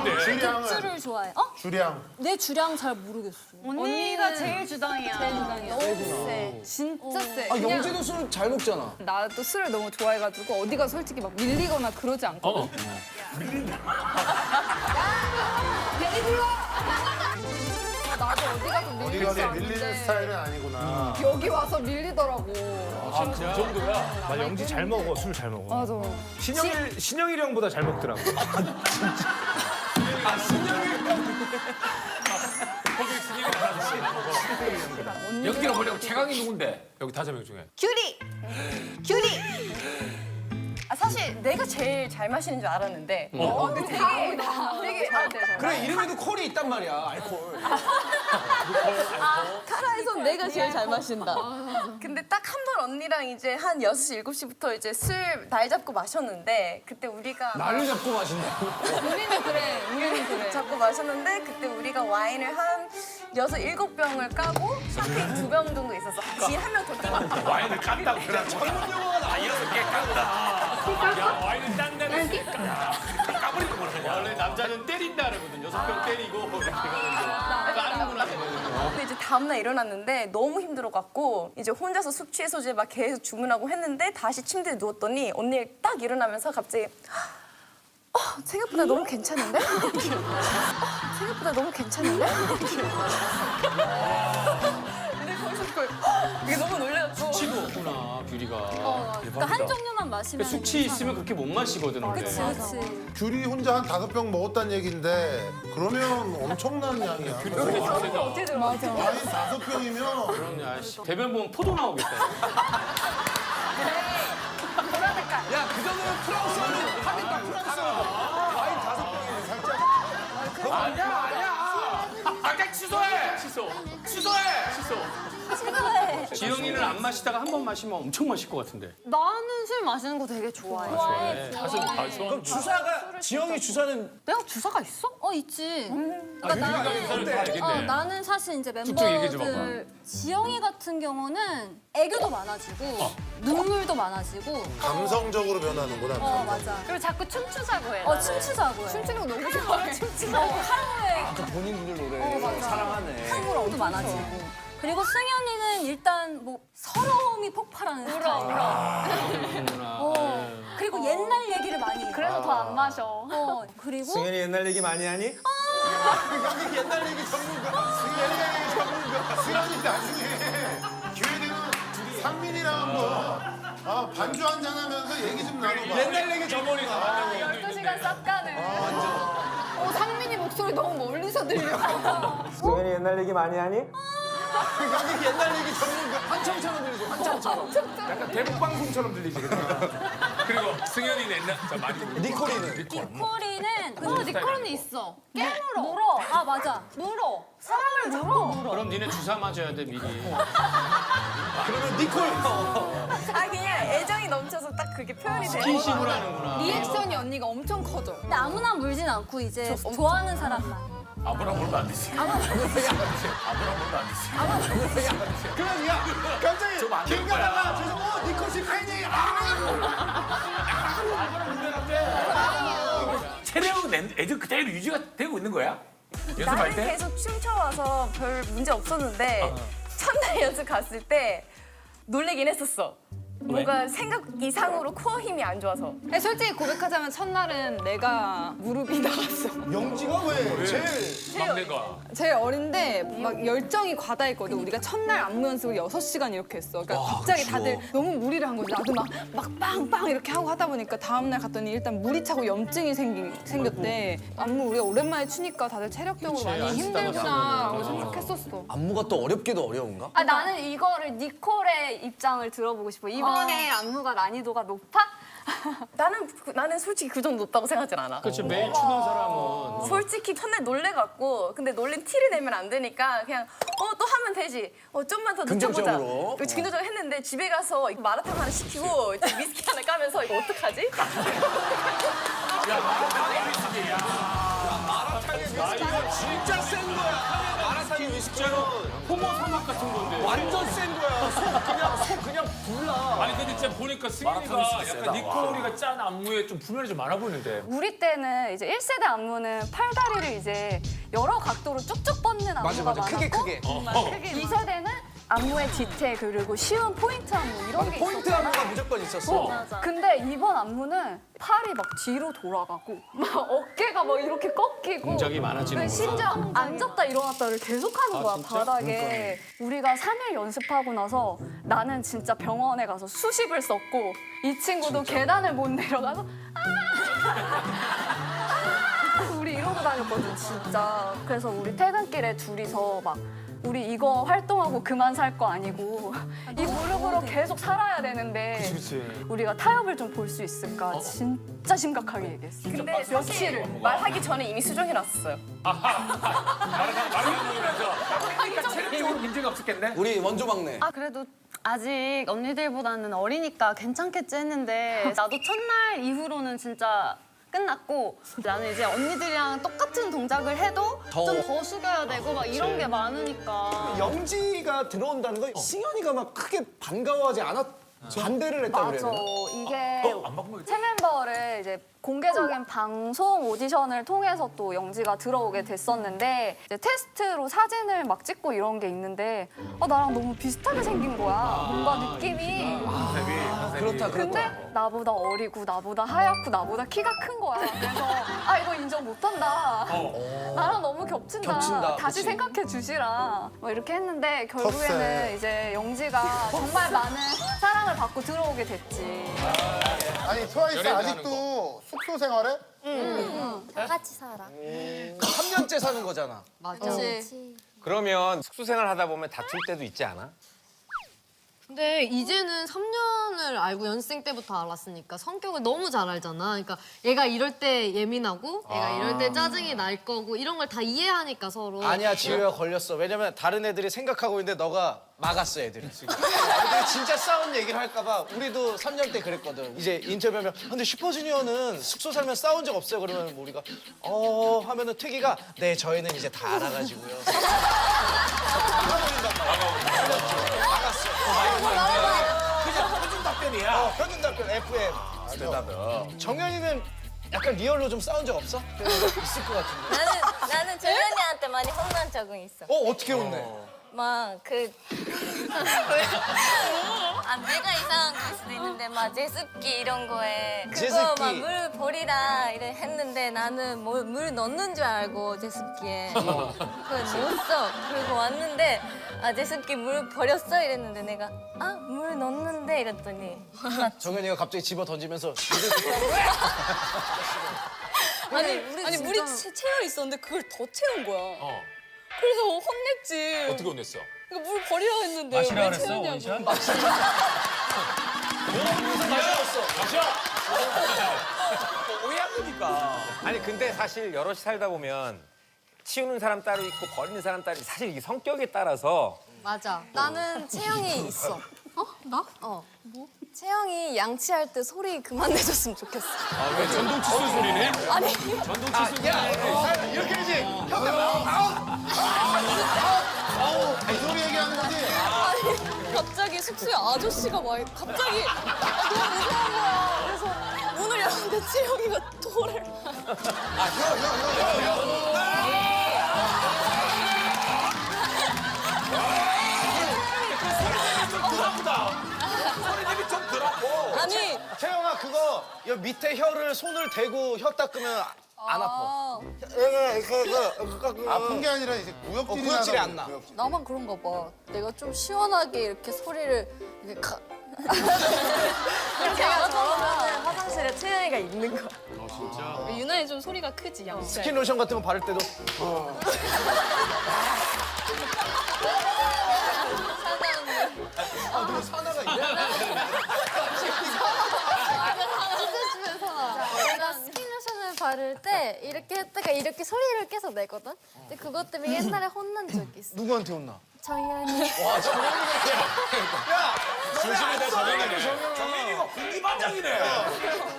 굿즈를 좋아해. 어? 주량. 내 주량 잘 모르겠어. 언니가 제일 주당이야. 제일 주량이야. 너무 세. 진짜 세. 아, 영재도 술 잘 먹잖아. 나도 술을 너무 좋아해가지고 어디가 솔직히 막 밀리거나 그러지 않거든. 나도 어디 가서 어디 밀리지 가서 않는데 밀리는 스타일은 아니구나. 여기 와서 밀리더라고. 그 정도야? 나 영지 잘 먹어, 술 잘 먹어. 맞아. 신영일 형보다 잘 먹더라고. 연기를 보려고 최강이 누군데? 여기 5명 중에. 귤이! 사실 내가 제일 잘 마시는 줄 알았는데 되게 잘 돼. 그래, 이름에도 콜이 있단 말이야, 알콜. 카라에선 내가 제일 잘 마신다. 근데 딱 한 번 언니랑 이제 한 6시, 7시부터 이제 술 날 잡고 마셨는데 그때 우리가 날을 잡고 마신다. 우리는 그래. 잡고 마셨는데 그때 우리가 와인을 한 6, 7병을 까고 샴페인 2병 정도 있었어. 지인 한 명 더 끼고. 와인을 깐다고. 그래. 아, 6개 깐다. 야, 와인을 딴다는 까버리는 거야. 원래 남자는 때린다 그러거든. 6병 때리고 이렇게 가는데. 까는구나. 근데 이제 다음날 일어났는데 너무 힘들어갖고 이제 혼자서 숙취 해소제 막 계속 주문하고 했는데 다시 침대에 누웠더니 언니 딱 일어나면서 갑자기 생각보다 너무 괜찮은데? 생각보다 너무 괜찮은데? 근데 거기서 이게 너무 놀랐고 숙취도 없구나, 뷰리가. 그러니까 한 종류만 마시면 숙취 있으면 그렇게 못 마시거든, 원래. 그치 그치. 귤이 혼자 한 5병 먹었다는 얘기인데 그러면 엄청난 양이야. 어떻게 들어? 맞아. 와인 5병이면 그럼요, 아이씨. 대변 보면 포도 나오겠다. 야, 그 정도면 프랑스어는 하겠다, 프랑스어. 와인 5병이면 살짝. 아니야. 아까 취소해. 취소해. 지영이는 안 마시다가 한 번 마시면 엄청 마실 것 같은데. 나는 술 마시는 거 되게 좋아해. 그럼 주사가, 지영이 주사는 내가 주사가 있어? 있지. 알겠네. 나는 사실 이제 쭉쭉 얘기해 줘봐. 멤버들 지영이 같은 경우는 애교도 많아지고 눈물도 많아지고 감성적으로 변하는구나. 맞아. 그리고 자꾸 춤추자고 해. 춤추자고 해. 춤추는 거 너무 좋아해. 하루에 아까 본인들 노래 사랑하네. 흥분도 많아지고. 그리고 승현이는 일단 뭐 서러움이 폭발하는 스타일. 그리고 옛날 얘기를 많이 해. 그래서 더 안 마셔. 그리고 승현이 옛날 얘기 많이 하니? 옛날 얘기 전문가. 수현이 나중에 기회 되면 상민이랑 한번 반주 한잔 하면서 얘기 좀 나눠봐. 옛날 얘기 전문이 나. 12시간 싹 가는. 상민이 목소리 너무 멀리서 들려. 승현이 옛날 얘기 많이 하니? 옛날 얘기 전문가. 한참처럼 들리죠, 한참처럼. 약간 대북 방송처럼 들리지. 그리고 승현이는 옛날 많이 니콜이는? 니콜이는 니콜은 있어. 깨물어. 물어. 맞아. 물어. 사람을 물어. 그럼 니네 주사 맞아야 돼, 미리. 그러면 니콜. 그냥 애정이 넘쳐서 딱 그게 표현이 되는 스킨십을 하는구나. 리액션이 언니가 엄청 커져. 근데 아무나 물진 않고 이제 좋아하는 사람만. 아무나 물면 안 되지. 아무나 물면 안 되지. 그럼 야, 갑자기 좀 안 될 길 거야. 가다가 저기서 니콜씨 팬이 체력은 애들 그대로 유지가 되고 있는 거야? 연습할 나는 때? 계속 춤춰와서 별 문제 없었는데 첫날 연습 갔을 때 놀래긴 했었어. 뭔가 생각 이상으로 코어 힘이 안 좋아서. 솔직히 고백하자면 첫날은 내가 무릎이 나갔어. 영지가 왜 제일 막내가. 제일 어린데 막 열정이 과다했거든. 우리가 첫날 안무 연습을 6시간 이렇게 했어. 그러니까 갑자기 다들 너무 무리를 한 거지. 나도 막 빵빵 이렇게 하고 하다 보니까 다음날 갔더니 일단 물이 차고 염증이 생겼대. 안무 우리가 오랜만에 추니까 다들 체력적으로 많이 힘들구나 생각했었어. 안무가 또 어렵기도 어려운가? 나는 이거를 니콜의 입장을 들어보고 싶어. 이번에 안무가 난이도가 높아? 나는 솔직히 그 정도 높다고 생각하진 않아. 그렇지, 매일 추는 사람은. 솔직히 첫날 놀래갖고 근데 놀린 티를 내면 안 되니까 그냥 또 하면 되지. 좀만 더 늦춰보자. 긍정적으로? 긍정적으로 했는데 집에 가서 마라탕 하나 시키고 이제 위스키 하나 까면서 이거 어떡하지? 진짜 센 거야. 마라탕이 진짜로 호모 사막 같은 건데. 완전 센 거야. 속 그냥 불나. 아니 근데 진짜 보니까 승현이가 약간 니콜이가 짠 안무에 좀 분면이 좀 많아 보이는데. 우리 때는 이제 1세대 안무는 팔다리를 이제 여러 각도로 쭉쭉 뻗는 안무가 많았고 크게. 2세대는 안무의 디테일 그리고 쉬운 포인트 안무 이런 게 포인트 있었잖아. 안무가 무조건 있었어. 근데 이번 안무는 팔이 막 뒤로 돌아가고 막 어깨가 막 이렇게 꺾이고 동작이 많아지는구나. 심지어 앉았다 일어났다를 계속하는 거야 바닥에. 우리가 3일 연습하고 나서 나는 진짜 병원에 가서 수십을 썼고 이 친구도 계단을 못 내려가서 우리 이러고 다녔거든 진짜. 그래서 우리 퇴근길에 둘이서 막 우리 이거 활동하고 그만 살 거 아니고 이 무릎으로 계속 살아야 되는데 우리가 타협을 좀 볼 수 있을까 진짜 심각하게 얘기했어. 근데 사실 말하기 전에 이미 수정해 놨었어요. 그러니까 체력적으로 문제가 없었겠네. 우리 원조 막내. 아 그래도 아직 언니들보다는 어리니까 괜찮겠지 했는데 나도 첫날 이후로는 진짜 끝났고 나는 이제 언니들이랑 똑같은 동작을 해도 좀 더 숙여야 되고 막 이런 게 많으니까 영지가 들어온다는 건 승현이가 막 크게 반가워하지 않았. 반대를 했다고 그래요. 맞아. 이게 새 멤버를 이제 공개적인 방송 오디션을 통해서 또 영지가 들어오게 됐었는데 이제 테스트로 사진을 막 찍고 이런 게 있는데 나랑 너무 비슷하게 생긴 거야. 뭔가 느낌이. 그렇다. 근데 나보다 어리고 나보다 하얗고 나보다 키가 큰 거야. 그래서 이거 인정 못한다. 나랑 너무 겹친다. 다시 그치. 생각해 주시라. 뭐 이렇게 했는데 결국에는 텃세. 이제 영지가 정말 많은 사랑을 받고 들어오게 됐지. 아니 트와이스 아직도 숙소 생활해? 다 같이 살아. 3년째 사는 거잖아. 그렇지. 그러면 숙소 생활 하다 보면 다툴 때도 있지 않아? 근데 이제는 3년을 알고 연습생 때부터 알았으니까 성격을 너무 잘 알잖아. 그러니까 얘가 이럴 때 예민하고 얘가 이럴 때 짜증이 날 거고 이런 걸 다 이해하니까 서로. 아니야, 지효야 걸렸어. 왜냐면 다른 애들이 생각하고 있는데 너가 막았어, 애들이. 애들이 진짜 싸운 얘기를 할까봐 우리도 3년 때 그랬거든. 이제 인터뷰하면 근데 슈퍼주니어는 숙소 살면 싸운 적 없어요? 그러면 뭐 우리가 하면은 태기가 네, 저희는 이제 다 알아가지고요. 그냥 표준 답변이야. 평균 답변 FM. 대답은. 정현이는 약간 리얼로 좀 싸운 적 없어? 있을 것 같은데. 나는 정연이한테 많이 혼난 적은 있어. 어떻게 혼내? 막 내가 이상한 걸 수도 있는데 막 제습기 이런 거에 그거 제습기. 막 물 버리라 이래 했는데 나는 물 넣는 줄 알고 제습기에 그걸 못 써. 그리고 왔는데 제습기 물 버렸어 이랬는데 내가 물 넣는데 이랬더니 정현이가 갑자기 집어 던지면서 아니 물이 채워 있었는데 그걸 더 채운 거야. 그래서 혼냈지. 어떻게 혼냈어? 이거 물 버리라 했는데 왜 채우냐고. 오해하니까. 아니 근데 사실 여럿이 살다 보면 치우는 사람 따로 있고 버리는 사람 따로 있고 사실 이게 성격에 따라서 맞아. 나는 채영이 있어. 나? 뭐? 채영이 양치할 때 소리 그만 내줬으면 좋겠어. 왜 전동 칫솔 소리네? 아니 전동 칫솔 소리. 이렇게 하지. 이 소리 얘기하는 거지. 갑자기 숙소에 아저씨가 와 갑자기 너무 무서운 거야. 그래서 문을 열었는데 채영이가 돌을. 소리님이 좀 들었고. 아니 태영아 그거 여 밑에 혀를 손을 대고 혀 닦으면 안 아파. 아픈 게 아니라 이제 구역질이 구역질이 안 나. 나만 그런가 봐. 내가 좀 시원하게 이렇게 소리를 이렇게 제가 저러면 화장실에 채영이가 있는 거. 유나이 좀 소리가 크지 양치. 스킨 로션 같은 거 바를 때도 누구 사나가 있냐? 내가 스킨로션을 바를 때 이렇게 했다가 이렇게 소리를 계속 내거든. 근데 그것 때문에 옛날에 혼난 적이 있어. 누구한테 혼나? 정연이. 조심해다 정현이네. 정현이가 군기반장이네.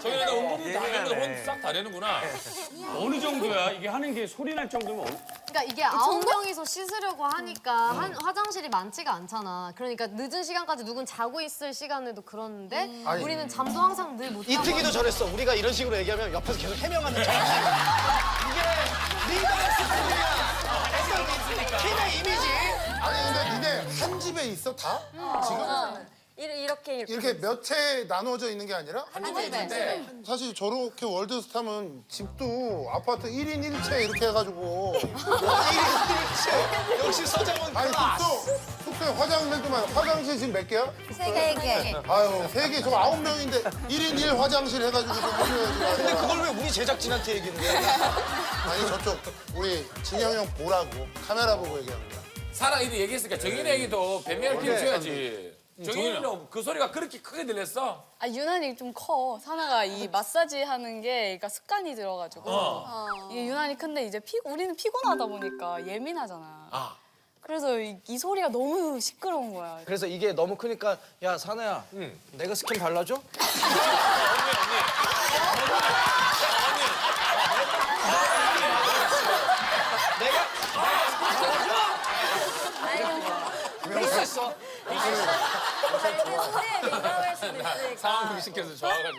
정현이가 온몸이 다 내는 혼싹 다 내는구나. 어느 정도야? 이게 하는 게 소리 날 정도면 그러니까 이게 9명이서 씻으려고 하니까 화장실이 많지가 않잖아. 그러니까 늦은 시간까지 누군 자고 있을 시간에도 그러는데 아니. 우리는 잠도 항상 늘 못 자고. 이특이도 저랬어. 우리가 이런 식으로 얘기하면 옆에서 계속 해명하는 척. 이게 리더의 스타일이야. 팀의 이미지. 아니 근데 니네 한 집에 있어 다? 지금? 이렇게 이렇게 몇 채 나눠져 있는 게 아니라 한 집에 있는데 사실 저렇게 월드스타면 집도 아파트 1인 1채 이렇게 해가지고 역시 서장훈 아니 숙소에 화장실도 많아. 화장실 지금 몇 개야? 3개. 아유 3개 저거 9명인데 1인 1 화장실 해가지고 좀 해줘야지. 근데 그걸 왜 우리 제작진한테 얘기했는데? 아니 저쪽 우리 진영이 형 보라고 카메라 보고 얘기하는 거야. 사랑이도 얘기했으니까 정인이에게도 배명을 끼워 줘야지. 정인이는 그 소리가 그렇게 크게 들렸어? 아 유난히 좀 커. 사나가 이 마사지 하는 게 그러니까 습관이 들어가지고 이게 유난히 큰데 이제 우리는 피곤하다 보니까 예민하잖아. 그래서 이 소리가 너무 시끄러운 거야. 그래서 이게 너무 크니까 야 사나야 내가 스킨 발라줘? 그럴 수 있어. 민감할 수도 있으니까. 상황극 시켜서 좋아가지고.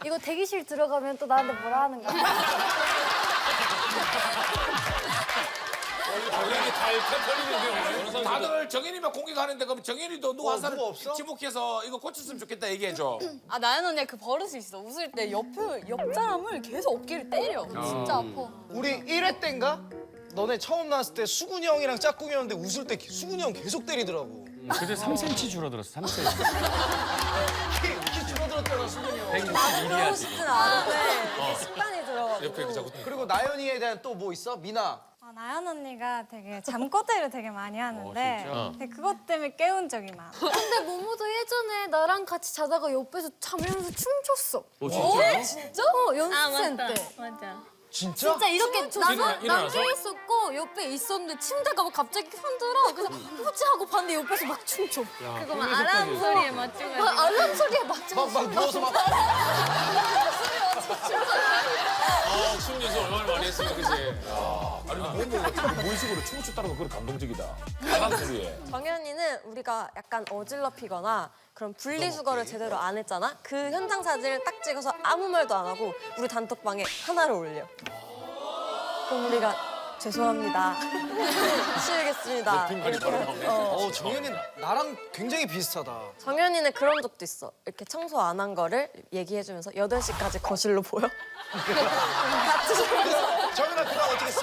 이거 대기실 들어가면 또 나한테 뭐라 하는 거야? 정인이 잘 털리는데 다들 정인이만 공격하는데 그럼 정인이도 누구 한 사람 누구 없어? 지목해서 이거 고쳤으면 좋겠다 얘기해줘. 아 나연 언니가 그 버릇이 있어. 웃을 때 옆 사람을 계속 어깨를 때려. 진짜 아파. 우리 1회 때인가? 너네 처음 나왔을 때 수근이 형이랑 짝꿍이었는데 웃을 때 수근이 형 계속 때리더라고. 그때 3cm 줄어들었어, 3cm. 키 줄어들었잖아 수근이 형. 161이야, 지금. 이게 습관이 들어가지고. 옆에 그 자꾸 그리고 나연이에 대한 또 뭐 있어? 미나. 나연 언니가 되게 잠꼬대를 되게 많이 하는데 근데 그것 때문에 깨운 적이 많아. 근데 모모도 예전에 나랑 같이 자다가 옆에서 자면서 춤췄어. 진짜요? 진짜? 연습생 때. 맞아. 진짜? 진짜 이렇게 난 일어나서? 깨 있었고 옆에 있었는데 침대가 막 갑자기 흔들어. 그래서 뭐지 하고 봤는데 옆에서 막 춤춰. 그거 막 알람 소리에 맞춰가지고. 막 알람 소리에 맞춰. 막 누워서 막 춤 연습 얼마나 많이 했으면 그지. 아니 뭔 식으로 춤을 췄다는 거 그건 감동적이다. 나간 소리에. 정현이는 우리가 약간 어질럽히거나 그런 분리수거를 제대로 안 했잖아? 그 현장 사진을 딱 찍어서 아무 말도 안 하고 우리 단톡방에 하나를 올려. 그럼 우리가 죄송합니다. 치우겠습니다. 이렇게. 정현이 나랑 굉장히 비슷하다. 정현이는 그런 적도 있어. 이렇게 청소 안 한 거를 얘기해주면서 8시까지 거실로 보여? 정현아 그거 어떻게 써?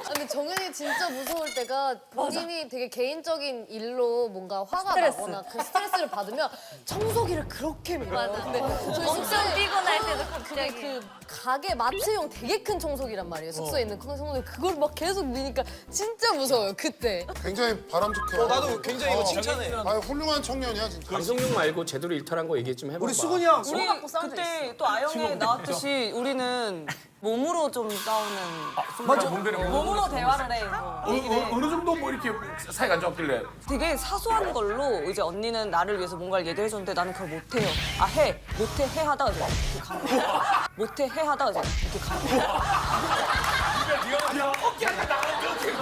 근데 정현이 진짜 무서울 때가 본인이 되게 개인적인 일로 뭔가 화가 스트레스. 나거나 그 스트레스를 받으면 청소기를 그렇게 밀어요. 근데 엄청 피곤할 때도 그게 그 가게 마트용 되게 큰 청소기란 말이에요. 숙소에 있는 큰 청소기 그걸 막 계속 미니까 진짜 무서워요. 그때. 굉장히 바람직해. 나도 굉장히 이거 칭찬해. 아 훌륭한 청년이야 진짜. 방송용 말고 제대로 일탈한 거 얘기 좀 해봐. 우리 수근이 형. 우리 그때 또 아영에 나왔듯이 우리는 몸으로 좀 싸우는 맞아. 몸대로 몸으로 대화를 해. 어느 정도 뭐 이렇게 사이가 안 좋았길래. 되게 사소한 걸로 이제 언니는 나를 위해서 뭔가를 얘기를 해줬는데 나는 그걸 못해요. 아 해. 못해 해 하다가 이제 이렇게 가는 거야. 못해 해 하다가 이제 이렇게 가는 거야. 야 어깨 하나 나가는데 어깨.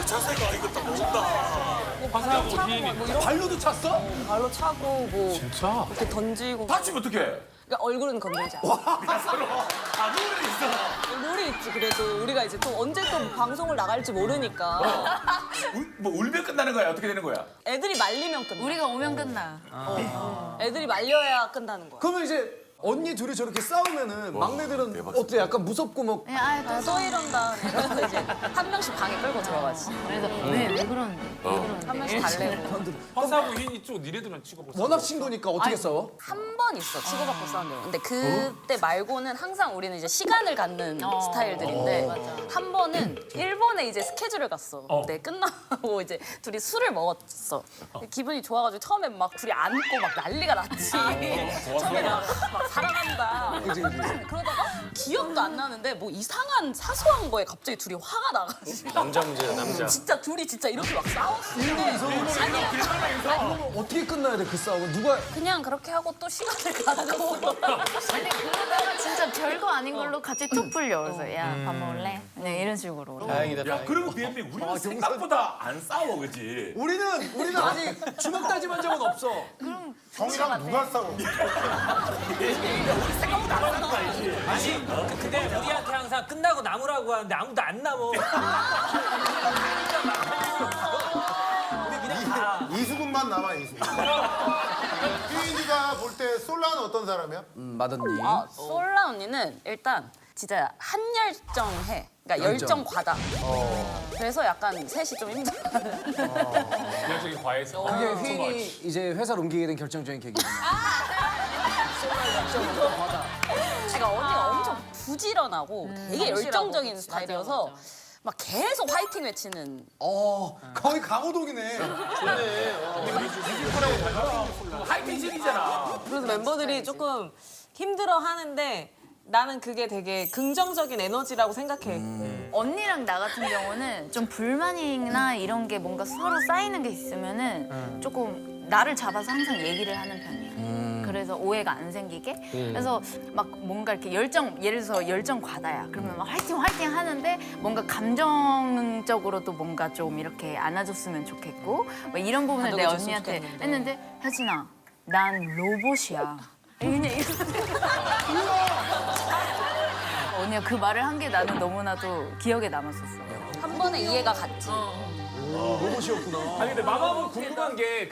자세가 이거 딱 먹는다. 화사하고 힘이. 발로도 찼어? 발로 차고 뭐 진짜? 이렇게 던지고 다치면 어떡해? 그러니까 얼굴은 건들지 않아. 아 노래 있어. 룰이 있지. 그래도 우리가 이제 또 언제 또 방송을 나갈지 모르니까 뭐 울면 끝나는 거야? 어떻게 되는 거야? 애들이 말리면 끝나. 우리가 오면 끝나. 애들이 말려야 끝나는 거야. 그러면 이제 언니 둘이 저렇게 싸우면은 막내들은 어때? 약간 무섭고 뭐 또 이런다. 그래서 이제 한 명씩 방에 끌고 들어가지. 그래서 왜 그러는데? 한 명씩 달래고. 화사하고 흰이 쪽 니네들은 치고 워낙 친구니까 어떻게 싸워? 한 번 있어 치고받고 싸운 적. 근데 그때 말고는 항상 우리는 이제 시간을 갖는 스타일들인데 한 번은 일본에 이제 스케줄을 갔어. 근데 끝나고 이제 둘이 술을 먹었어. 기분이 좋아가지고 처음엔 막 둘이 안고 막 난리가 났지. 처음에 막 사랑한다. 그러다가 기억도 안 나는데 뭐 이상한 사소한 거에 갑자기 둘이 화가 나가지고 남자 문제야 남자. 진짜 둘이 진짜 이렇게 막 싸웠어. 아니야. 어떻게 끝나야 돼 그 싸움은? 누가 그냥 그렇게 하고 또 시간을 가고. 근데 그러다가 진짜 별거 아닌 걸로 같이 툭 풀려. 그래서 야 밥 먹을래? 네 이런 식으로. 다행이다. 야, 다행이다. 그리고 BMB 우리는 생각보다 안 싸워, 그지? 우리는 아직 주먹 다짐한 적은 없어. 형이랑 누가 싸워? 아니 근데 우리한테 항상 끝나고 남으라고 하는데 아무도 안 남어. 이수근만 남아 이수근. 휘인이가 볼 때 솔라는 어떤 사람이야? 마던니. 솔라 언니는 일단 진짜 한열정해. 그러니까 열정 과다. 그래서 약간 셋이 좀 힘들어. 열정이 과해서. 그게 휘인이 이제 회사를 옮기게 된 결정적인 계기구나. 제가 언니가 엄청 부지런하고 되게 열정적인 스타일이어서 막 계속 화이팅 외치는. 거의 강호동이네. 하이틴식이잖아. 그래서 멤버들이 조금 힘들어 하는데 나는 그게 되게 긍정적인 에너지라고 생각해. 언니랑 나 같은 경우는 좀 불만이나 이런 게 뭔가 서로 쌓이는 게 있으면은 조금 나를 잡아서 항상 얘기를 하는 편이야. 그래서 오해가 안 생기게. 그래서 막 뭔가 이렇게 예를 들어서 열정 과다야. 그러면 막 화이팅 화이팅 하는데 뭔가 감정적으로도 뭔가 좀 이렇게 안아줬으면 좋겠고 뭐 이런 부분을 내 언니한테 했는데 혜진아, 난 로봇이야. 그냥 언니가 그 말을 한 게 나는 너무나도 기억에 남았었어. 한 번에 이해가 갔지. 로봇이었구나. 아니 근데 마마무 궁금한 게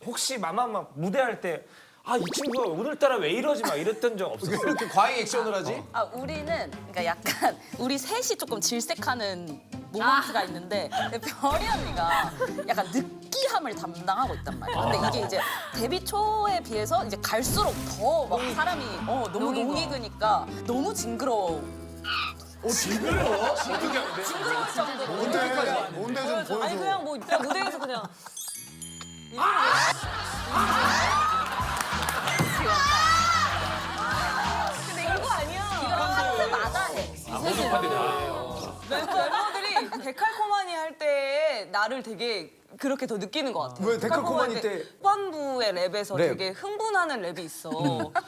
혹시 마마무 무대할 때 아 이 친구가 오늘따라 왜 이러지 막 이랬던 적 없었어? 왜 이렇게 과잉 액션을 하지? 우리는 그러니까 약간 우리 셋이 조금 질색하는 모먼트가 있는데 근데 별이 언니가 약간 느끼함을 담당하고 있단 말이야. 근데 이게 이제 데뷔 초에 비해서 이제 갈수록 더 막 사람이 너무 농익으니까 너무 징그러워. 징그러워? 어떻게 하는데? 징그러울 정도로. 뭔데 좀 보여줘. 아니 그냥 뭐 그냥 무대에서 그냥 근데 이거 아니야. 이거 파트마다 해. 모든 파트다. 멤버들이 데칼코마니 할 때 나를 되게 그렇게 더 느끼는 것 같아. 왜 데칼코마니 때? 후반부의 랩에서 랩. 되게 흥분하는 랩이 있어.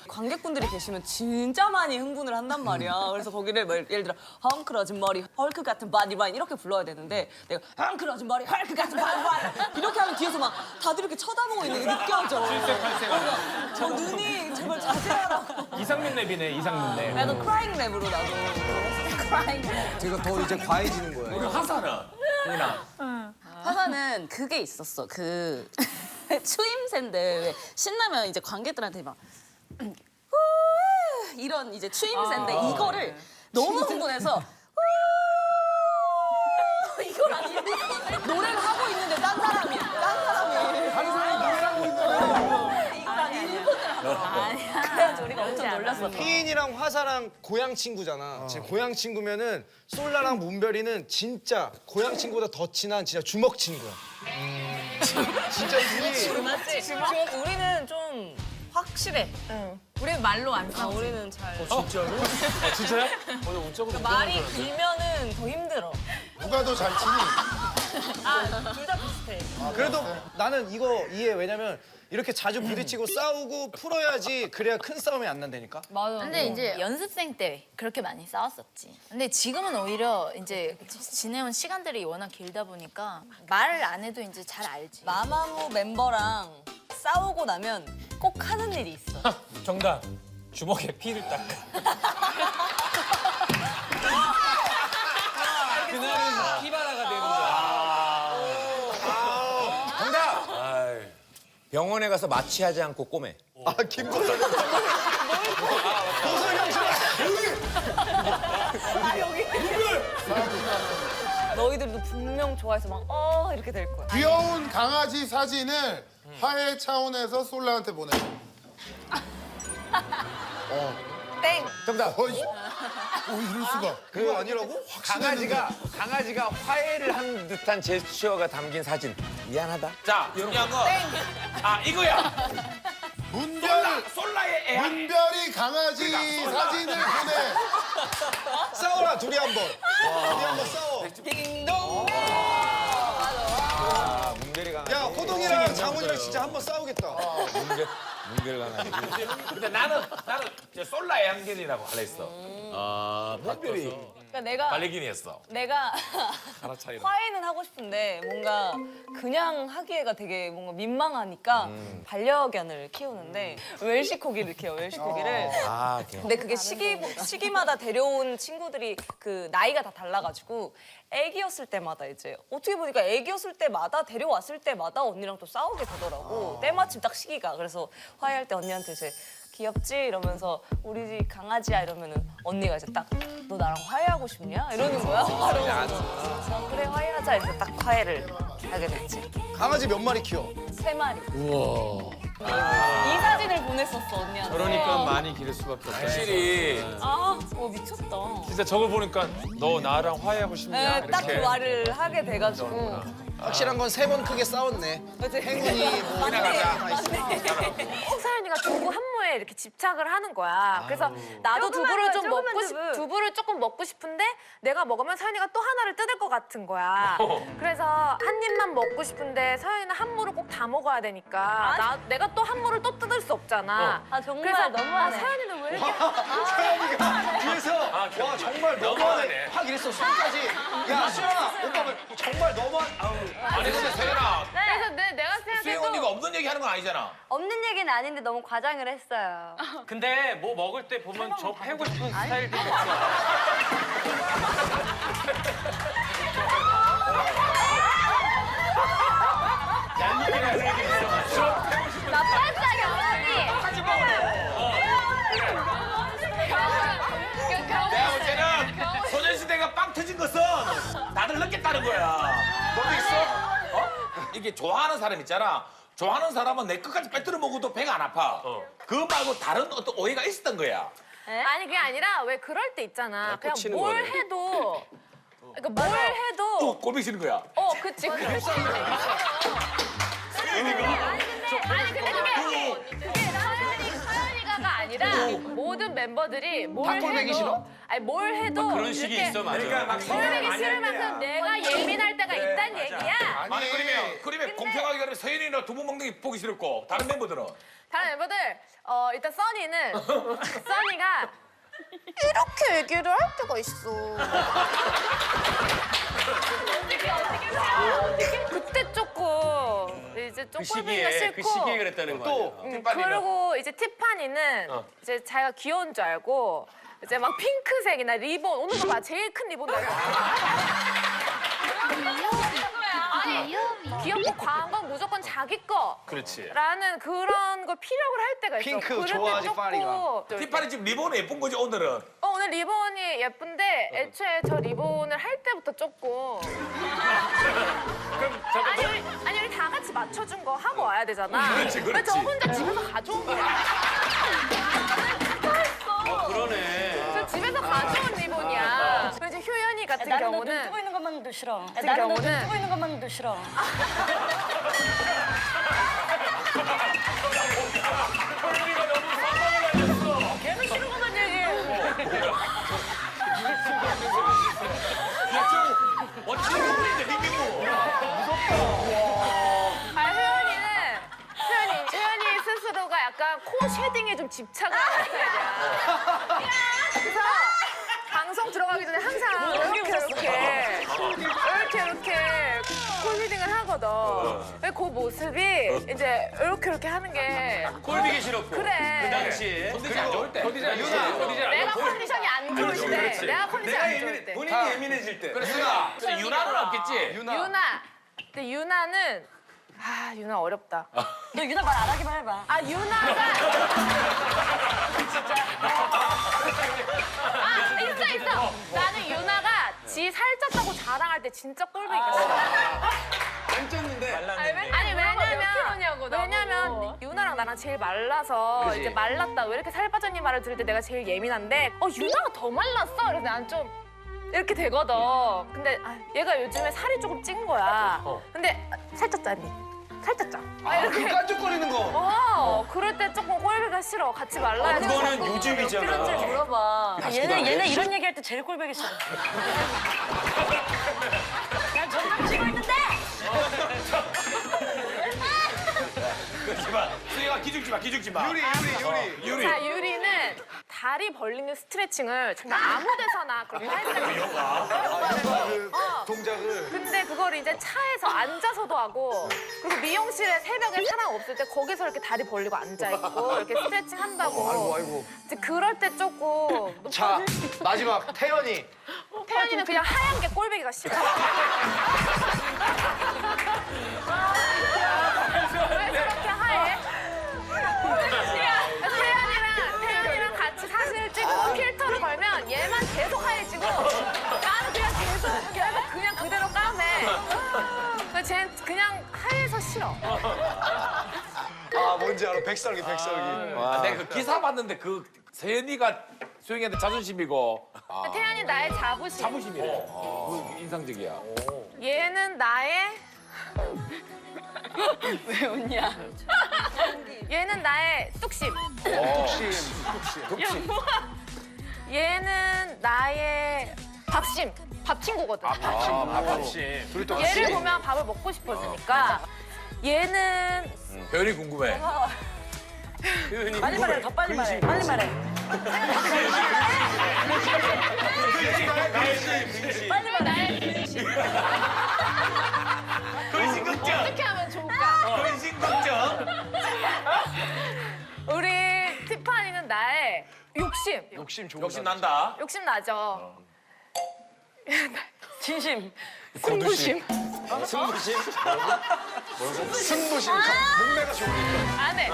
관객분들이 계시면 진짜 많이 흥분을 한단 말이야. 그래서 거기를 뭐 예를 들어 헝클어진 머리, 헐크 같은 바디바인 이렇게 불러야 되는데 내가 헝클어진 머리, 헐크 같은 바디바인 이렇게 하면 뒤에서 막 다들 이렇게 쳐다보고 있는 게 느껴져. 그러니까 저 눈이 제발 자제하라고. 이상민 랩이네 이상민 랩. 나도 크라잉 랩으로 나도. 크라잉 랩. 제가 더 이제 과해지는 거예요. 우리 화사는? 휘인아. 화사는 그게 있었어. 그 추임새인데 왜 신나면 이제 관객들한테 막 이런 이제 추임새인데 이거를 너무 흥분해서 이걸 아니 노래를 하고 있는데 딴 사람이 다른 사람이 노래를 하고 있는데. 이걸 아니 일본을 하더라고. 그래가지고 우리가 엄청 놀랐어. 휘인이랑 화사랑 고향 친구잖아. 제 고향 친구면은 솔라랑 문별이는 진짜 고향 친구보다 더 친한 진짜 주먹 친구야. 진짜 둘이 맞지? 지금 우리는 좀 확실해. 우리는 말로 안 싸워. 우리는 잘. 진짜로? 진짜요? 오늘 운적으로 말이 길면은 더 힘들어. 누가 더 잘 치니? 둘 다 비슷해. 그래도 나는 이거 이해. 왜냐면 이렇게 자주 부딪히고 싸우고 풀어야지 그래야 큰 싸움이 안 난다니까. 맞아. 근데 이제 연습생 때 그렇게 많이 싸웠었지. 근데 지금은 오히려 이제 지내온 시간들이 워낙 길다 보니까 말을 안 해도 이제 잘 알지. 마마무 멤버랑 싸우고 나면 꼭 하는 일이 있어. 정답. 주먹에 피를 닦아. 그날은 피바라가 되는 거야. 정답. 병원에 가서 마취하지 않고 꼬매. 김보선. 너희들도 분명 좋아해서 막 이렇게 될 거야. 귀여운 강아지 사진을 화해 차원에서 솔라한테 보내. 땡. 정답. 이럴 수가. 그거 아니라고? 강아지가 화해를 한 듯한 제스처가 담긴 사진. 미안하다. 자, 중요한 거. 아, 이거야. 솔라의 애. 문별이 강아지 사진을 보내. 싸워라 둘이 한번. 둘이 한번 싸워. 문별이 강아지. 야 호동이랑 장훈이랑 진짜 한번 싸우겠다. 문별 강아지. 근데 나는 저 솔라의 한견이라고 할래 했어. 아 문별이. 그러니까 내가 발레기니 했어. 내가 갈아차이로. 화해는 하고 싶은데 뭔가 그냥 하기에가 되게 뭔가 민망하니까 반려견을 키우는데 웰시코기를 키워 웰시코기를. 아 근데 그게 시기마다 데려온 친구들이 그 나이가 다 달라가지고 애기였을 때마다 이제 어떻게 보니까 애기였을 때마다 데려왔을 때마다 언니랑 또 싸우게 되더라고. 때마침 딱 시기가. 그래서 화해할 때 언니한테 이제 귀엽지? 이러면서 우리 집 강아지야 이러면은 언니가 이제 딱 너 나랑 화해하고 싶냐? 이러는 거야. 바로 그래서 그래 화해하자 이렇게 딱 화해를 하게 됐지. 강아지 몇 마리 키워? 3마리. 우와. 이 사진을 보냈었어 언니한테. 그러니까 많이 기를 수밖에 없다. 확실히 미쳤다. 진짜 저걸 보니까 너 나랑 화해하고 싶냐? 네, 딱 그 이렇게. 말을 하게 돼가지고. 확실한 건 3번 크게 싸웠네. 행운이 뭐 다 있어. 서연이가 두부 한무에 이렇게 집착을 하는 거야. 그래서 나도 두부를 좀 두부를 조금 먹고 싶은데 내가 먹으면 서연이가 또 하나를 뜯을 것 같은 거야. 그래서 한 입만 먹고 싶은데 서연이는 한무를 꼭 다 먹어야 되니까 내가 또 한무를 또 뜯을 수 없잖아. 정말 그래서 너무하네. 서연이는 왜 이렇게 서연이가 뒤에서 와 정말 너무하네. 확 이랬어 손까지. 야 수연아 오빠가 정말 너무한. 아니 근데 세연아. 그래서 내가 수영 생각해도 언니가 없는 얘기 하는 건 아니잖아. 없는 얘기는 아닌데 너무 과장을 했어요. 근데 뭐 먹을 때 보면 저 패고 싶은 스타일들이 있어. 나빠지다 경험이. 내가 볼 때는 소녀시대가 빵 터진 것은 다들 느꼈다는 거야. 너도 있어? 이게 좋아하는 사람 있잖아. 좋아하는 사람은 내 끝까지 빼뜨려 먹어도 배가 안 아파. 그거 말고 다른 어떤 오해가 있었던 거야. 아니 그게 아니라 왜 그럴 때 있잖아. 그냥 꽂히는 뭘 거네. 해도 그러니까 뭘 해도 꼴보기 싫은 거야. 그치. 아니 근데 그게 서연이가가 아니라 모든 멤버들이 뭘 꼴보기 싫어? 해도 아니 뭘 해도 그런 식이 이렇게 있어, 맞아. 그러니까 막 꼴보기 싫을 만큼 내가 예민할 때가 있단 얘기야. 아니 그러면 공평하게 그러면 서연이나 두부 먹는 게 보기 싫었고 다른 멤버들은? 다른 멤버들 일단 써니가 이렇게 얘기를 할 때가 있어. 어떻게 그때 조금 이제 좀 꼴보기가 싫고 그랬다는 거야. 또 그리고 이제 티파니는 이제 자기가 귀여운 줄 알고 이제 막 핑크색이나 리본 오늘 거 봐 제일 큰 리본 달고 아니 귀엽고 과한 건 무조건 자기 거 그렇지. 라는 그런 걸 피력을 할 때가 있어. 핑크 그럴 때 좋아하지, 조금 파리가. 티파니 지금 리본이 예쁜 거지 오늘은. 오늘 리본이 예쁜데 애초에 저 리본을 할 때부터 조금 아니 우리 다 같이 맞춰준 거 하고 와야 되잖아. 그렇지, 그렇지. 왜 저 혼자 집에서 가져온 거야? 그러네. 저 집에서 가져온 리본이야. 그리고 이제 효연이 같은 경우는 뜨고 있는 것만도 싫어. 같은 경우는 뜨고 있는 것만도 싫어. 계속 싫은 것만 얘기해. 어떻게 보는데 리빙고. 효연이 스스로가 약간 코 쉐딩에 좀 집착을 하는 스타일이야. 그래서 방송 들어가기 전에 항상 이렇게 코 쉐딩을 하거든. 왜 그 모습이 이제 이렇게 하는 게 꼴보기 싫었고. 그래. 그 당시. 컨디션 안 좋을 때. 내가 컨디션이 안 좋을 때. 그렇지. 내가 컨디션이 안 좋을 때. 본인이 예민해질 때. 그래서 유나는 없겠지? 유나. 근데 유나는 유나 어렵다. 너 유나 말 안 하기만 해봐. 유나가 있어. 나는 유나가 지 살쪘다고 자랑할 때 진짜 꼴보기가 싫어. 안 쪘는데. 아니 왜냐면 유나랑 나랑 제일 말라서 그치. 이제 말랐다 왜 이렇게 살 빠졌니 말을 들을 때 내가 제일 예민한데 유나가 더 말랐어. 그래서 난 좀 이렇게 되거든. 근데 얘가 요즘에 살이 조금 찐 거야. 근데 살쪘잖니. 살짝 짜. 그 깐죽거리는 거. 그럴 때 조금 꼴보기가 싫어. 같이 말라야 돼. 그거는 요즘이잖아. 필요한지 물어봐. 얘네 이런 얘기할 때 제일 꼴보기 싫어. 난 전남 치고 있는데. 그러지 마. 수희가 기죽지 마. 유리. 자, 유리는 다리 벌리는 스트레칭을 정말 아무 데서나 그렇게 동작을. 근데 그걸 이제 차에서 앉아서도 하고 그리고 미용실에 새벽에 사람 없을 때 거기서 이렇게 다리 벌리고 앉아있고 이렇게 스트레칭 한다고. 아이고. 이제 그럴 때 조금 자, 마지막 태연이. 태연이는 그냥 하얀 게 꼴보기가 싫어. 왜 저렇게 하얘? 태연이랑 같이 사진을 찍고 필터를 걸면 얘만 계속 하얘지고 나는 그냥 그대로 까매. 근데 쟤는 그냥 하얘서 싫어. 아, 뭔지 알아. 백설기. 내가 그 기사 봤는데 그 세연이가 수영이한테 자존심이고 태연이 나의 자부심. 자부심이래. 그 인상적이야. 얘는 나의 왜 웃냐? 얘는 나의 뚝심. 뚝심. 얘는 나의 밥심. 밥 친구거든. 밥심. 둘이 또 얘를 보면 밥을 먹고 싶어지니까 얘는 별이 궁금해. 빨리 말해, 더 빨리 말해. 빨리 말해. 빨리 나의 근심. 근심 걱정. 어떻게 하면 좋을까? 근심 걱정. 우리 티파니는 나의 욕심. 욕심 난다. 욕심 나죠. 진심. 승부심. 승부심. 몸매가 좋으니까. 안 해.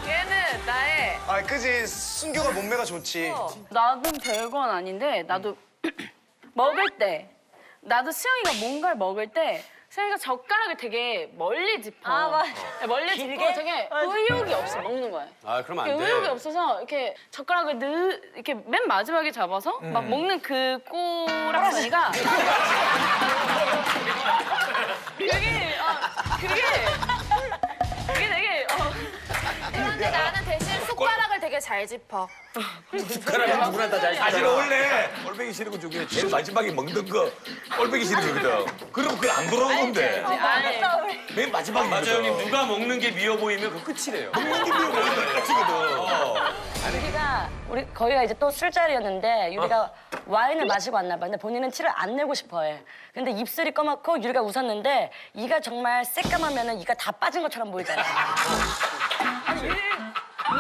얘는 나의 아, 그지. 순규가 몸매가 좋지. 나는 별건 아닌데 나도 먹을 때 나도 수영이가 뭔가를 먹을 때 수영이가 젓가락을 되게 멀리 짚어. 아, 맞아. 멀리 짚고 되게 의욕이 없어 먹는 거야. 아, 그러면 안 돼. 의욕이 없어서 이렇게 젓가락을 이렇게 맨 마지막에 잡아서 막 먹는 그 꼬락서니가 그게 되게 그런데 나는 대신 숟가락을 되게 잘 짚어. 숟가락은 누구나 다 잘. 사실 원래 꼴보기 싫은 거 중에 제일 마지막에 먹는 거 꼴보기 싫은 거거든. 그럼 그게 안 돌아오는 건데. 맨 마지막에 맞아요, 형님. 누가 먹는 게 미워 보이면 그 끝이래요. 먹는 게 미워 보이는 거야, 지거든. 거기가 이제 또 술자리였는데 유리가 와인을 마시고 왔나 봐. 근데 본인은 티를 안 내고 싶어해. 근데 입술이 검맣고 유리가 웃었는데 이가 정말 새까마면은 이가 다 빠진 것처럼 보이잖아. 아니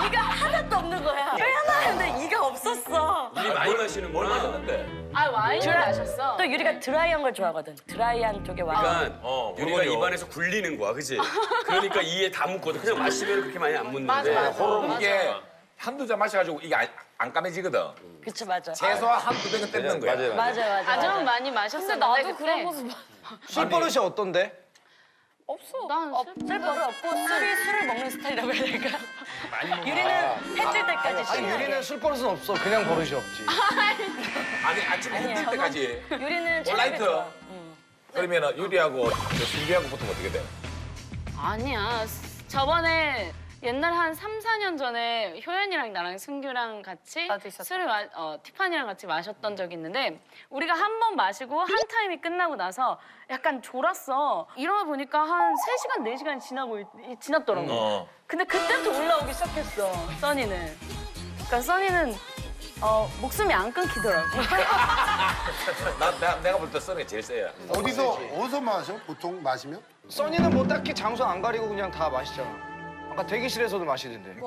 이가 하나도 없는 거야. 빼놔는데 이가 없었어. 우리 많이 마시는 뭘 거야. 마셨는데? 아 와인을 마셨어. 또 유리가 드라이한 걸 좋아하거든. 드라이한 쪽의 와인. 그러니까 유리가 입안에서 굴리는 거야, 그지? 그러니까 이에 다 묻거든. 그냥 마시면 그렇게 많이 안 묻는데. 호로 이게 한두 잔 마셔가지고 이게 안 까매지거든. 그치 맞아. 최소한 한두 병은 뜯는 거야. 맞아. 아주 많이 마셨었는데 나도 그런 모습 술버릇이 어떤데? 없어. 난 쓸버릇 없고 술을 먹는 스타일이라고 해야 될까? 유리는 해 뜰 때까지 아니, 신나게. 유리는 술버릇은 없어. 그냥 버릇이 없지. 아니 아침에 힘들 때까지. 유리는 온라이트. 체력이 좋아. 그러면 유리하고 순비하고 붙으면 어떻게 돼? 아니야. 저번에 옛날 한 3, 4년 전에 효연이랑 나랑 승규랑 같이 술을 티파니랑 같이 마셨던 적이 있는데 우리가 한 번 마시고 한 타임이 끝나고 나서 약간 졸았어. 일어나 보니까 한 3시간, 4시간이 지났더라고. 근데 그때부터 올라오기 시작했어, 써니는. 그러니까 써니는 목숨이 안 끊기더라고. 내가 볼 때 써니가 제일 세야. 어디서 마셔? 보통 마시면? 써니는 뭐 딱히 장소 안 가리고 그냥 다 마시잖아. 아까 대기실에서도 마시던데.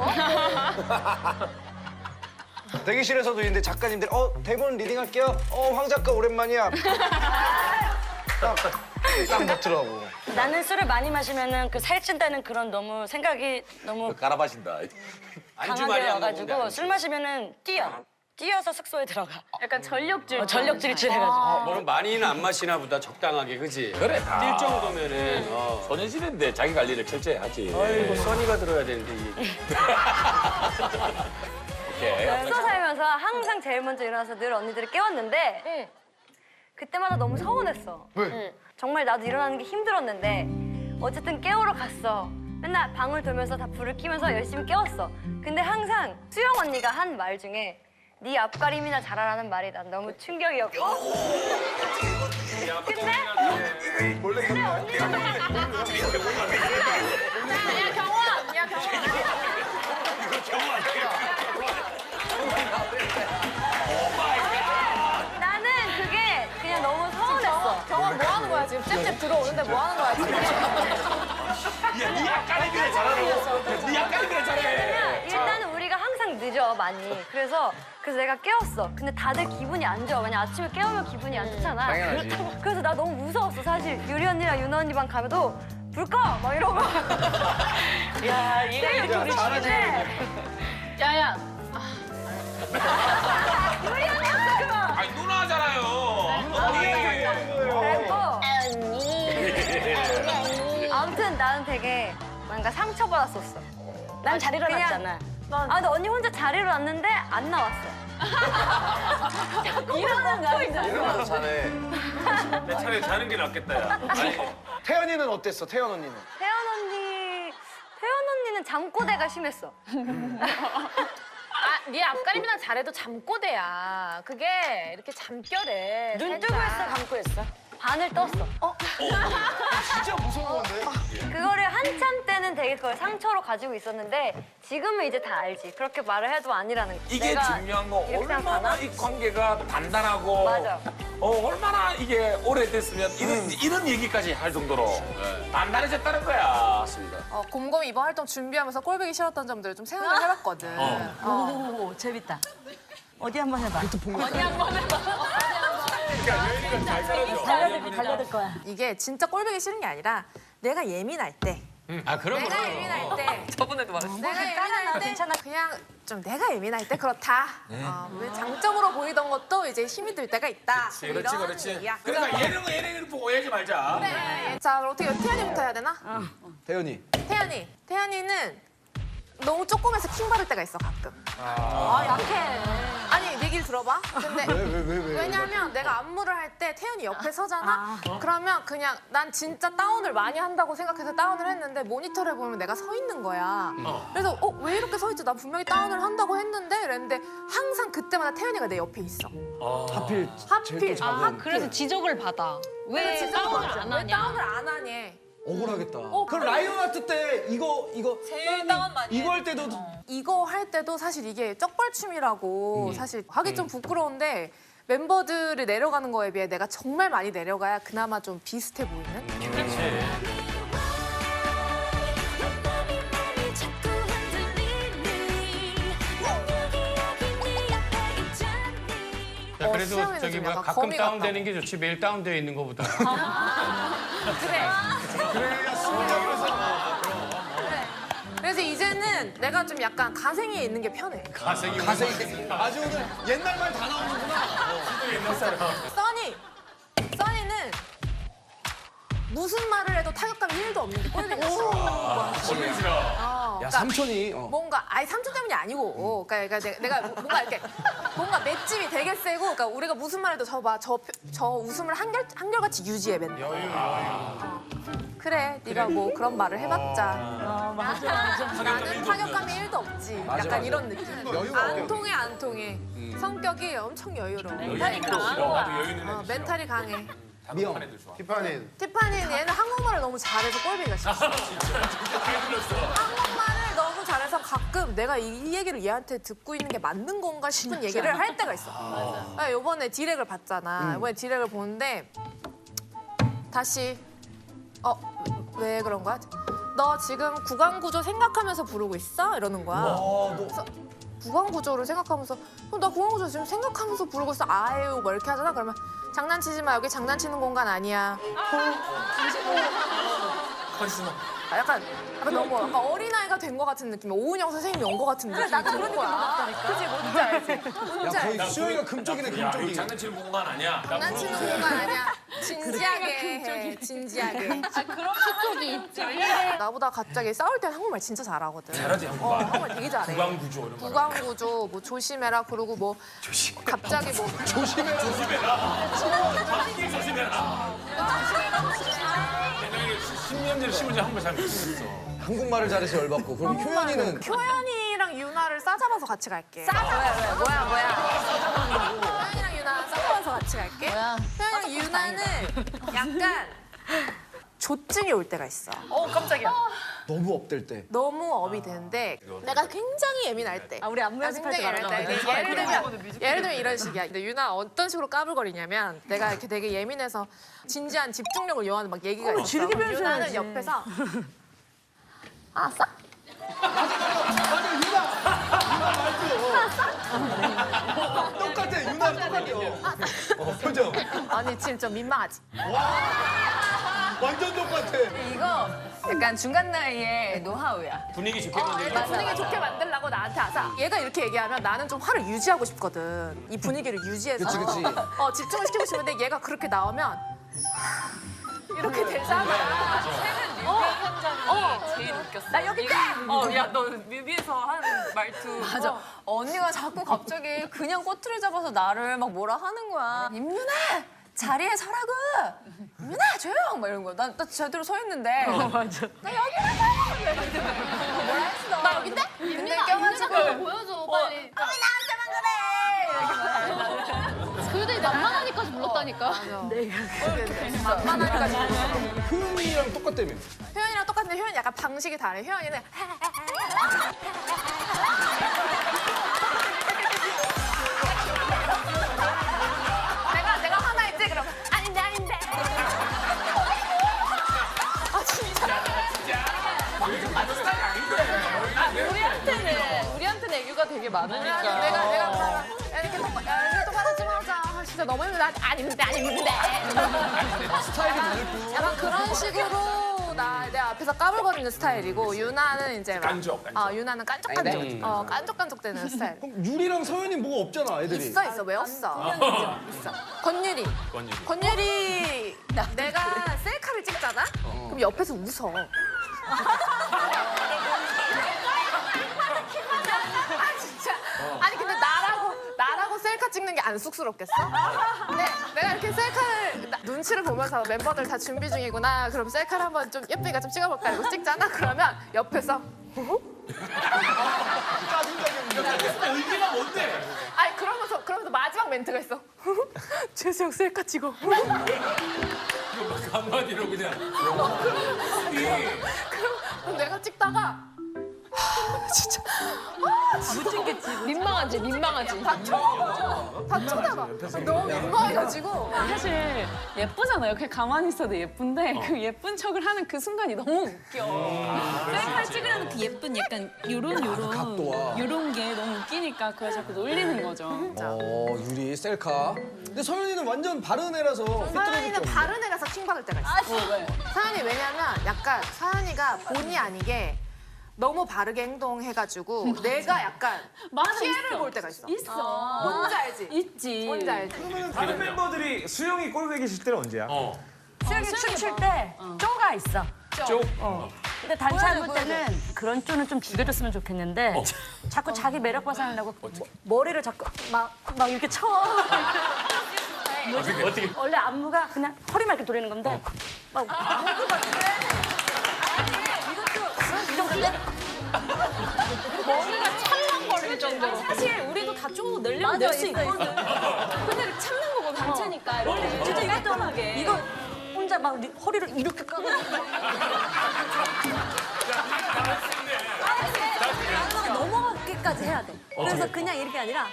대기실에서도 있는데 작가님들 대본 리딩할게요. 황 작가 오랜만이야. 딱 넣더라고. 나는 술을 많이 마시면은 그 살찐다는 그런 너무 생각이 너무 갈아마신다. 강하게 와가지고 술 마시면은 뛰어서 숙소에 들어가. 약간 전력질. 전력질질 해가지고. 너는 많이는 안 마시나 보다, 적당하게, 그지? 그래, 뛸 정도면은. 소년시대인데 자기 관리를 철저히 하지. 아이고, 써니가 들어야 되는데. 오케이. 숙소 살면서 항상 제일 먼저 일어나서 늘 언니들을 깨웠는데 그때마다 너무 서운했어. 왜? 정말 나도 일어나는 게 힘들었는데 어쨌든 깨우러 갔어. 맨날 방을 돌면서 다 불을 켜면서 열심히 깨웠어. 근데 항상 수영 언니가 한 말 중에 네 앞가림이나 잘하라는 말이 난 너무 충격이었고. 근데 언니가 야 경원, 야 나는 그게 그냥 너무 서운했어. 경원 뭐 하는 거야 지금? 찝찝 들어오는데 뭐 하는 거야 지금? 야, 네 앞가림이나 잘하라고. 네 앞가림이나 잘해. 일단은 우리가 항상 늦어 많이. 그래서 내가 깨웠어. 근데 다들 기분이 안 좋아. 왜냐 아침에 깨우면 기분이 안 좋잖아. 당연하지. 그래서 나 너무 무서웠어 사실. 유리 언니랑 윤아 언니 방 가면도 불 꺼! 막 이러고. 야, 얘가 이렇게 우리 야야. 유리 언니였어 그거. 아니 누나잖아요. 아무튼 나는 되게 뭔가 상처받았었어. 난 잘 일어났잖아. 근데 언니 혼자 잘 일어났는데 안 나왔어. 일어난 거 아니야? 일어나서 자네. 내 차라리 자는 게 낫겠다 야. 태연이는 어땠어? 태연 언니는? 태연 언니는 잠꼬대가 심했어. 아, 네 앞가림이나 잘해도 잠꼬대야. 그게 이렇게 잠결에. 눈 뜨고 했어, 감고 했어? 반을 떴어. 진짜 무서운 건데? 그거를 한참 때는 되게 그걸 상처로 가지고 있었는데 지금은 이제 다 알지. 그렇게 말을 해도 아니라는 거. 이게 내가 중요한 거 이렇게 얼마나 생각하나? 이 관계가 단단하고 맞아. 얼마나 이게 오래됐으면 이런 얘기까지 할 정도로 단단해졌다는 거야. 맞습니다. 곰곰이 이번 활동 준비하면서 꼴보기 싫었던 점들을 좀 생각을 해봤거든. 오, 재밌다. 어디 한번 해봐. 달려들 거야. 이게 진짜 꼴보기 싫은 게 아니라 내가 예민할 때. 아 그럼 내가 예민할 때. 저번에도 말했어. 내가 예민할 때 괜찮아. 그냥 좀 내가 예민할 때 그렇다. 왜 장점으로 보이던 것도 이제 힘이 들 때가 있다. 그렇지. 얘기야. 그러니까 예능을 보고 오해하지 말자. 네. 자, 그럼 어떻게 태연이부터 해야 되나? 태연이. 태연이는 너무 조그매서 킹 받을 때가 있어 가끔. 약해. 아니 얘기를 들어봐. 근데 왜? 왜냐면 내가 안무를 할 때 태연이 옆에 서잖아. 그러면 그냥 난 진짜 다운을 많이 한다고 생각해서 다운을 했는데 모니터를 보면 내가 서 있는 거야. 그래서 왜 이렇게 서 있지? 나 분명히 다운을 한다고 했는데 이랬는데 항상 그때마다 태연이가 내 옆에 있어. 하필. 하필. 그래서 지적을 받아. 왜 다운을 안 왜 하냐? 다운을 안 하니? 억울하겠다. 그럼 라이온 아트 때 이거 제일 다운 많이 이거 할 때도 이거 할 때도 사실 이게 쩍벌춤이라고 사실 하기 좀 부끄러운데 멤버들이 내려가는 거에 비해 내가 정말 많이 내려가야 그나마 좀 비슷해 보이는? 야, 그래도 수영이는 저기 좀 뭐야 약간 가끔 거미 다운되는 게 좋지 매일 다운되어 있는 거보다. 그래. 그래야 순정에서 그래서 이제는 내가 좀 약간 가생이에 있는 게 편해. 가생이 아주 오늘 옛날 말 다 나오는구나. 옛날 사람. 써니는 무슨 말을 해도 타격감이 1도 없는 게 꼴보기 싫어. 야 삼촌이. 뭔가 삼촌 때문이 아니고 그러니까 내가 뭔가 이렇게 뭔가 맷집이 되게 세고 그러니까 우리가 무슨 말 해도 저 웃음을 한결같이 유지해 맨날. 그래 네가 뭐 그런 말을 해봤자 나는 타격감이 1도 없지. 약간 이런 느낌. 안 통해. 성격이 엄청 여유로워. 멘탈이 강해. 미영, 티파니는 얘는 한국말을 너무 잘해서 꼴보기가 싫어. 한국말을 너무 잘해서 가끔 내가 이 얘기를 얘한테 듣고 있는 게 맞는 건가 싶은 얘기를 할 때가 있어. 나 이번에 디렉을 봤잖아. 이번에 디렉을 보는데 다시 왜 그런 거야? 너 지금 구강 구조 생각하면서 부르고 있어? 이러는 거야. 그래서 구강 구조를 생각하면서 나 구강 구조 지금 생각하면서 부르고 있어. 아유 뭐 이렇게 하잖아. 그러면 장난치지 마. 여기 장난치는 공간 아니야. 약간 너무 약간 어린아이가 된 것 같은 느낌. 오은영 선생님이 온 것 같은 느낌. 나도 그런 느낌 받았다니까. 그치 뭔지 알지? 뭔지 야 거의 알지? 수영이가 금쪽이네 야, 금쪽이. 이거 장난치는 공간 아니야. 장난치는 공간 아니야. 진지하게 해. 진지하게. 수쪽이 있지. 나보다 갑자기 싸울 때 한국말 진짜 잘하거든. 잘하지 한국말. 한국말 되게 잘해. 구강구조 이런 거. 구강구조, 뭐 조심해라. 그리고 뭐 갑자기 뭐 조심해라. 내가 10년 전에 15년 한국말 잘 못했어. 한국말을 잘해서 열받고. 그럼 효연이는 효연이랑 유나를 싸잡아서 같이 갈게. 왜? 뭐야? 효연이랑 유나 싸잡아서 같이 갈게. 효연이랑 유나는 약간 조증이 올 때가 있어. 깜짝이야. 너무 업될 때. 너무 업이 되는데 내가 굉장히 예민할 때. 우리 안무 연습할 때 굉장히 예민할 때. 예를 들면 이런 식이야. 근데 유나 어떤 식으로 까불거리냐면 내가 이렇게 되게 예민해서 진지한 집중력을 요하는 막 얘기가 있어. 유나는 옆에서 아싸. 똑같아. 유나 똑같아. 표정. 아니 지금 좀 민망하지? 완전 똑같아. 이거 약간 중간 나이에 노하우야. 분위기 좋게 만들고. 분위기 좋게 만들려고 나한테 아싸. 얘가 이렇게 얘기하면 나는 좀 화를 유지하고 싶거든. 이 분위기를 유지해서. 그치. 집중을 시키고 싶은데 얘가 그렇게 나오면 이렇게 되잖아. 제일 웃겼어. 나 여기 있다! 야, 너 뮤비에서 한 말투. 맞아. 언니가 자꾸 갑자기 그냥 꼬투리 잡아서 나를 막 뭐라 하는 거야. 임윤아! 자리에 서라고! 임윤아, 조용! 막 이런 거야. 나 제대로 서 있는데. 맞아. 나 여기 있어! 뭐라 했어? 나 여긴데? 근데 그거 껴가지고. 보여줘 빨리. 왜 나한테만 그래! 이렇게 말해. 그 여자이 만만하니까 불렀다니까. 만만하니까 효연이랑 똑같다며. 효연이랑 똑같은데 효연이 약간 방식이 다르. 효연이는 내가 화나있지? 그럼 아닌데. 아 진짜. 우리한테는 애교가 되게 많으니까. 내가 그러면 이렇게 똑같이 하자. 진짜 너무 힘들다. 아닌데. 스타일이 다를 뿐. 약간 그런 식으로 내 앞에서 까불거리는 스타일이고 유나는 이제 막 깐족. 유나는 깐족깐족. 깐족깐족대는 스타일. 그럼 유리랑 서연이 뭐가 없잖아, 애들이. 있어 왜 없어? 있어. 권유리. 내가 셀카를 찍잖아? 그럼 옆에서 웃어. 진짜. 아니 근데 나라고 셀카 찍는 게 안 쑥스럽겠어? 근데 내가 이렇게 셀카를 눈치를 보면서 멤버들 다 준비 중이구나. 그럼 셀카를 한번 좀 예쁘니까 좀 찍어볼까 이러고 찍잖아. 그러면 옆에서 의미가 뭔데? 아니 그러면서 마지막 멘트가 있어. 재수 형 셀카 찍어. 한마디로 그냥. 그럼 내가 찍다가 진짜 못 찍겠지. 민망하지. 다쳐다가 너무 민망해가지고. 사실 예쁘잖아요. 그냥 가만히 있어도 예쁜데 그 예쁜 척을 하는 그 순간이 너무 웃겨. 셀카 찍으려는 그 예쁜 약간 각도와. 요런 게 너무 웃기니까 그걸 자꾸 놀리는 거죠. 유리 셀카. 근데 서연이는 완전 바른 애라서. 서연이는 바른 애라서 킹받을 때가 있어. 왜? 서연이 왜냐면 약간 서연이가 본의 아니게 너무 바르게 행동해가지고 내가 약간 피해를 볼 때가 있어. 뭔지 알지? 있지. 뭔지 알지? 다른 멤버들이 수영이 꼴보기 싫을 때는 언제야? 수영이 춤출 때 쪼가 있어. 쪽? 근데 단체 안무 때는 그런 쪼는 좀 죽여줬으면 좋겠는데 자꾸 자기 매력 발산하려고 머리를 자꾸 막 이렇게 쳐. 어떻게? 원래 안무가 그냥 허리만 이렇게 돌리는 건데 막 이 정도인데 머리가 찰랑거릴 정도로. 사실 우리도 다 쪼 늘리면 낼 수 있거든. 근데 참는 거고 단체니까 이렇게 진짜 깔끔하게. 이거 혼자 막 허리를 이렇게 까고 넘어가기까지 해야 돼. 그래서 그냥 이렇게 아니라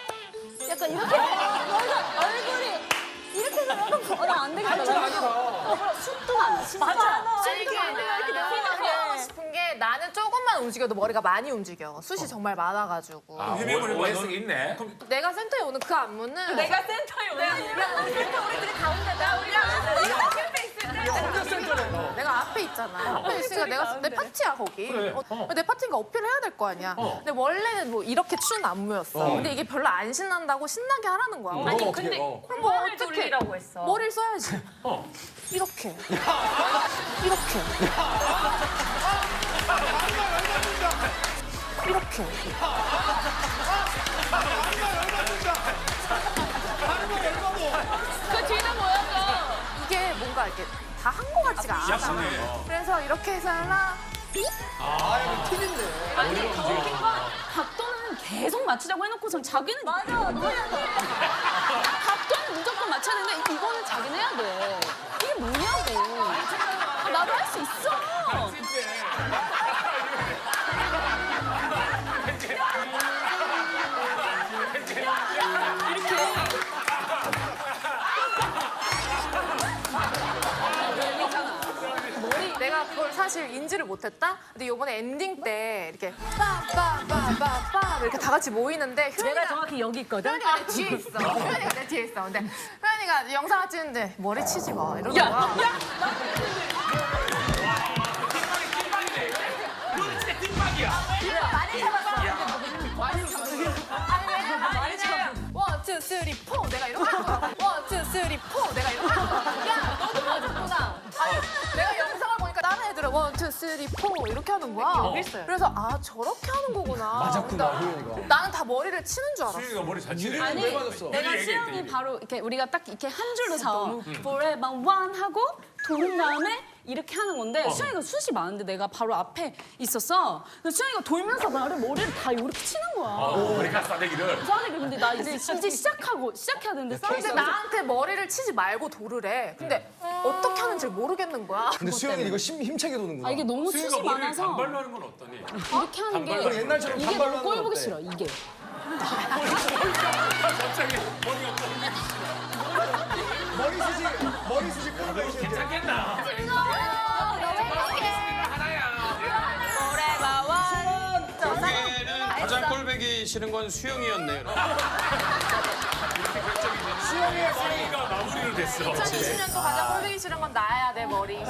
약간 이렇게 얼굴이 이렇게 해서 나안 되겠다. 숱도 안 나. 맞아. 아니 이게 내가 이렇게 하고 싶은 게 나는 조금만 움직여도 머리가 많이 움직여. 숱이 정말 많아가지고. 오해성이 있네. 내가 센터에 오는 그 안무는 내가 센터에 오는 우리 센터 우리들이 가운데다 우리랑 캠페 있을 때 내가 앞에 있잖아. 앞에 있으니까 내가 내 파티야 거기. 그래. 내 파티니까 어필을 해야 될 거 아니야. 근데 원래는 뭐 이렇게 추는 안무였어. 근데 이게 별로 안 신난다고 신나게 하라는 거야. 아니, 어떻게, 근데 어. 그럼 뭐 어떻게 했어. 머리를 써야지. 이렇게. 이렇게. 이렇게. 그 뒤는 보여줘. 이게 뭔가 이렇게 다 한 거 같지가 않아. 약하네. 그래서 이렇게 해서 하나. 아니 더 웃긴 건 각도는 계속 맞추자고 해놓고선 자기는 각도는 무조건 맞춰야 되는데 이거는 자기는 해야 돼. 이게 뭐냐고. 나도 할 수 있어. 내가 그걸 사실 인지를 못했다. 근데 이번에 엔딩 때 이렇게 빠빠빠빠빠 이렇게 다 같이 모이는데 내가 정확히 여기 있거든. 효연이가 내 뒤에 있어. 효연이가 내 뒤에 있어. 근데 효연이가 영상을 찍는데 머리 치지 마 이러는 거야. 그건 진짜 뒷박이야. 많이 잡았어. 아니 왜냐면 원, 투, 쓰리, 포 내가 이렇게 한 거야. 원, 투, 쓰리, 포 내가 이렇게 한 거야. 야 너도 맞았구나. 아니 내가 영상을 보니까 다른 애들은 원, 투, 쓰리, 포 이렇게 하는 거야. 여기 있어요. 그래서 아 저렇게 하는 거구나. 맞았구나, 그러니까 효연이가. 나는 다 머리를 치는 줄 알았어. 수영이가 머리 잘 치네. 아니 왜 맞았어? 내가 수영이 바로 이렇게 우리가 딱 이렇게 한 줄로 서 forever one 하고 도는 다음에 이렇게 하는 건데 수영이가 숱이 많은데 내가 바로 앞에 있었어. 근데 수영이가 돌면서 나를 머리를 다 이렇게 치는 거야. 머리가 싸대기를. 싸대기 근데 나 이제 시작해야 되는데 근데 싸대기 나한테 머리를 치지 말고 도르래. 근데 어떻게 하는지 모르겠는 거야. 근데 수영이 이거 힘차게 도는구나. 아 이게 너무 수영이가 숱이 머리를 많아서 단발로 하는 건 어떠니? 이렇게 하는 게 그럼 옛날처럼 이게 단발로 너무 하는 꼴 건 보기 어때? 싫어 이게. 갑자기 머리 숱이 꼴보기 싫어. 괜찮겠나? 보기에는 가장 꼴보기 싫은 건 수영이었네요. 수영이가 마무리로 됐어. 2020년도 가장 꼴보기 싫은 건 나야 내 머리.